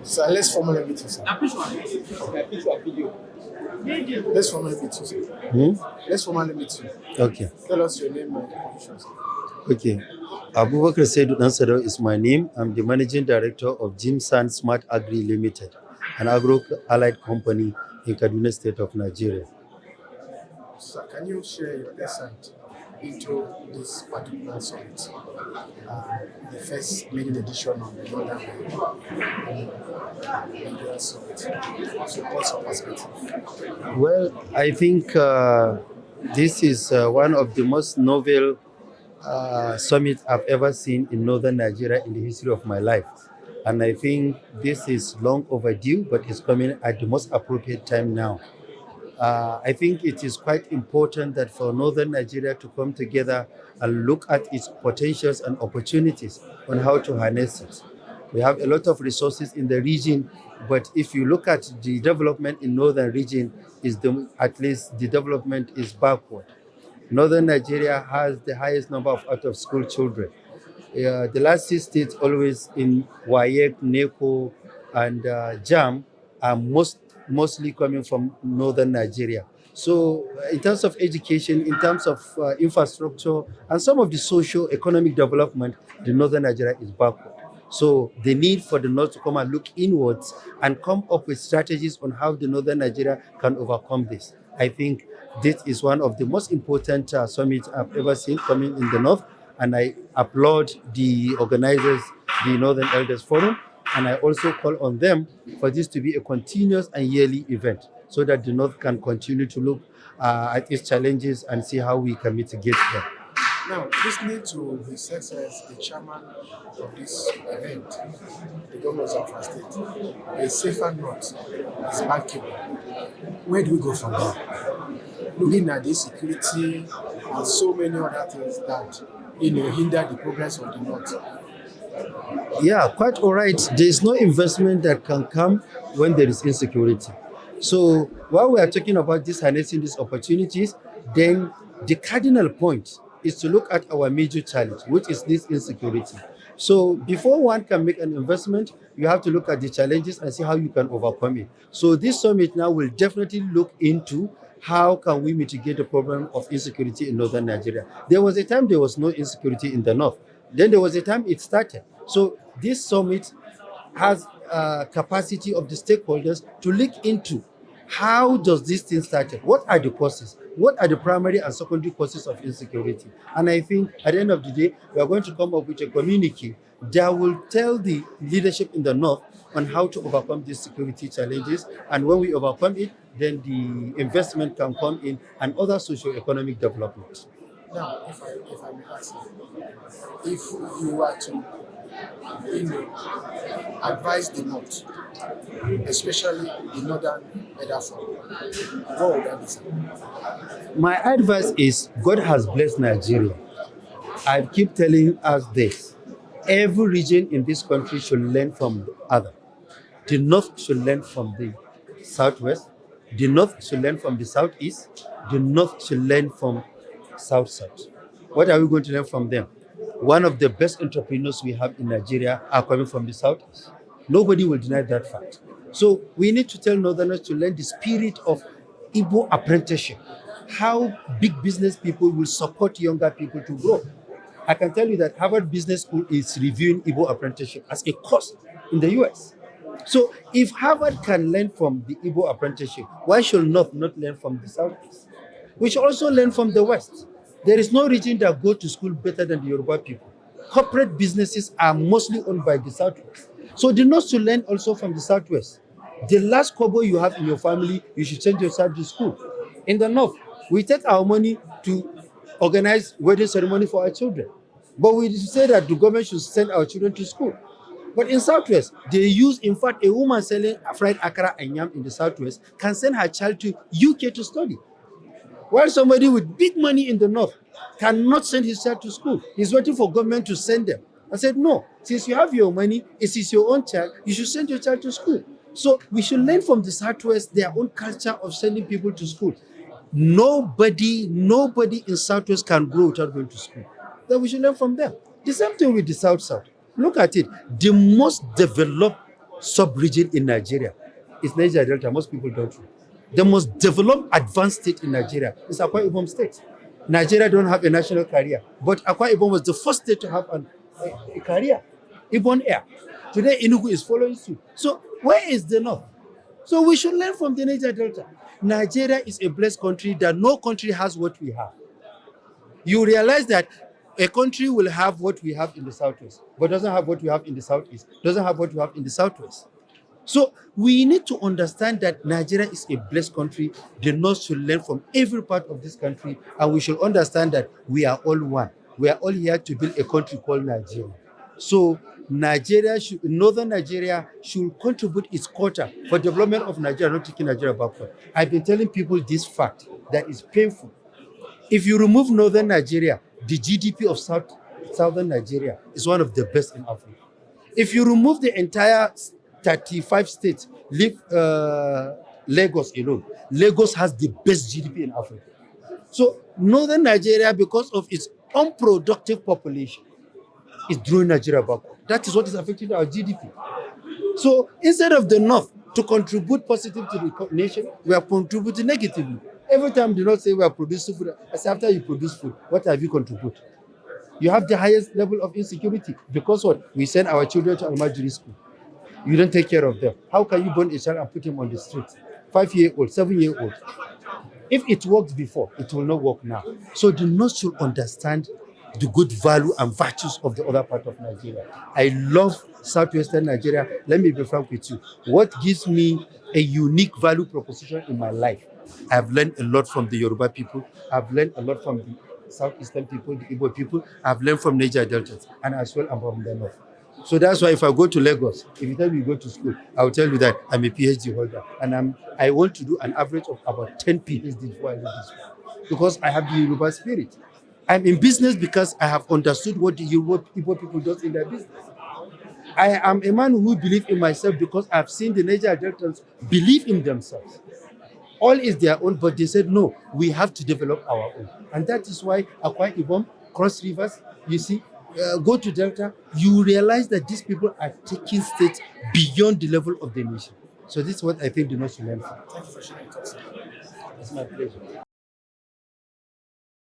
So let's formally meet you, sir. Let's formally meet you, sir. Let's formally meet you. Okay. Tell us your name and position, sir. Okay. Abubakar Dansadau is my name. I'm the managing director of Jimsan Smart Agri Limited, an agro-allied company in Kaduna State of Nigeria. Sir, can you share your insight into this particular summit? The first maiden edition of the Northern Nigeria Summit. So what's your perspective? Well, I think this is one of the most novel summits I've ever seen in northern Nigeria in the history of my life. And I think this is long overdue, but it's coming at the most appropriate time now. I think it is quite important that for northern Nigeria to come together and look at its potentials and opportunities on how to harness it. We have a lot of resources in the region, but if you look at the development in northern region, at least the development is backward. Northern Nigeria has the highest number of out-of-school children. The last 6 states always in WAEC, NECO, and JAM are mostly coming from northern Nigeria. So in terms of education, in terms of infrastructure, and some of the socio-economic development, the northern Nigeria is backward. So the need for the North to come and look inwards and come up with strategies on how the northern Nigeria can overcome this. I think this is one of the most important summits I've ever seen coming in the North, and I applaud the organizers, the Northern Elders Forum, and I also call on them for this to be a continuous and yearly event so that the North can continue to look at its challenges and see how we can mitigate them. Now, listening to His Excellency, the chairman of this event, the governor of our state, a safer North is bankable. Where do we go from there? Looking at the security and so many other things that hinder the progress of the North. Yeah, quite all right. There is no investment that can come when there is insecurity. So while we are talking about this harnessing these opportunities, then the cardinal point is to look at our major challenge, which is this insecurity. So before one can make an investment, you have to look at the challenges and see how you can overcome it. So this summit now will definitely look into how can we mitigate the problem of insecurity in northern Nigeria. There was a time there was no insecurity in the north. Then there was a time it started. So this summit has capacity of the stakeholders to look into how does this thing started? What are the causes? What are the primary and secondary causes of insecurity? And I think at the end of the day, we are going to come up with a communique that will tell the leadership in the North on how to overcome these security challenges. And when we overcome it, then the investment can come in and other socio-economic development. Now, if I may ask you, if you were to advise the North, especially the northern Edafon, what would that be, sir? My advice is God has blessed Nigeria. I keep telling us this. Every region in this country should learn from the other. The North should learn from the Southwest. The North should learn from the Southeast. The North should learn from South-South. What are we going to learn from them? One of the best entrepreneurs we have in Nigeria are coming from the Southeast. Nobody will deny that fact. So we need to tell Northerners to learn the spirit of Igbo apprenticeship, how big business people will support younger people to grow. I can tell you that Harvard Business School is reviewing Igbo apprenticeship as a course in the US. So if Harvard can learn from the Igbo apprenticeship, why should North not learn from the Southeast? We should also learn from the West. There is no region that go to school better than the Yoruba people. Corporate businesses are mostly owned by the Southwest. So the North should learn also from the Southwest. The last kobo you have in your family, you should send your child to school. In the North, we take our money to organize wedding ceremony for our children. But we say that the government should send our children to school. But in Southwest, they use, in fact, a woman selling fried akara and yam in the Southwest can send her child to UK to study. While somebody with big money in the North cannot send his child to school. He's waiting for government to send them. I said, no, since you have your money, it is your own child, you should send your child to school. So we should learn from the Southwest their own culture of sending people to school. Nobody in Southwest can grow without going to school. Then we should learn from them. The same thing with the South-South. Look at it. The most developed sub-region in Nigeria is Niger Delta. Most people don't know. The most developed advanced state in Nigeria is Akwa Ibom State. Nigeria don't have a national carrier, but Akwa Ibom was the first state to have a carrier, Ibon Air. Today, Enugu is following suit. So where is the north? So we should learn from the Niger Delta. Nigeria is a blessed country that no country has what we have. You realize that a country will have what we have in the southwest, but doesn't have what we have in the southeast, doesn't have what we have in the southwest. So we need to understand that Nigeria is a blessed country. The North should learn from every part of this country, and we should understand that we are all one. We are all here to build a country called Nigeria. So Northern Nigeria should contribute its quota for development of Nigeria, not taking Nigeria backward. I've been telling people this fact that is painful. If you remove Northern Nigeria, the GDP of Southern Nigeria is one of the best in Africa. If you remove the entire 35 states, leave Lagos alone, Lagos has the best GDP in Africa. So Northern Nigeria, because of its unproductive population, is drawing Nigeria backward. That is what is affecting our GDP. So instead of the North to contribute positively to the nation, we are contributing negatively. Every time the North say we are producing food, I say after you produce food, what have you contributed? You have the highest level of insecurity because what? We send our children to Almajiri school. You don't take care of them. How can you burn a child and put him on the street? 5-year-old, 7-year-old. If it worked before, it will not work now. So the North should understand the good value and virtues of the other part of Nigeria. I love southwestern Nigeria. Let me be frank with you. What gives me a unique value proposition in my life? I've learned a lot from the Yoruba people. I've learned a lot from the southeastern people, the Igbo people. I've learned from Niger Deltas, and as well I'm from the north. So that's why if I go to Lagos, if you tell me you go to school, I will tell you that I'm a PhD holder, and I want to do an average of about 10 PhDs before I leave this school, because I have the Yoruba spirit. I'm in business because I have understood what the Igbo people do in their business. I am a man who believes in myself because I've seen the Niger Deltans believe in themselves. All is their own, but they said, no, we have to develop our own. And that is why Akwa Ibom, Cross Rivers, you see, go to Delta, you realize that these people are taking states beyond the level of the nation. So this is what I think the North should learn from. Thank you for sharing. It's my pleasure.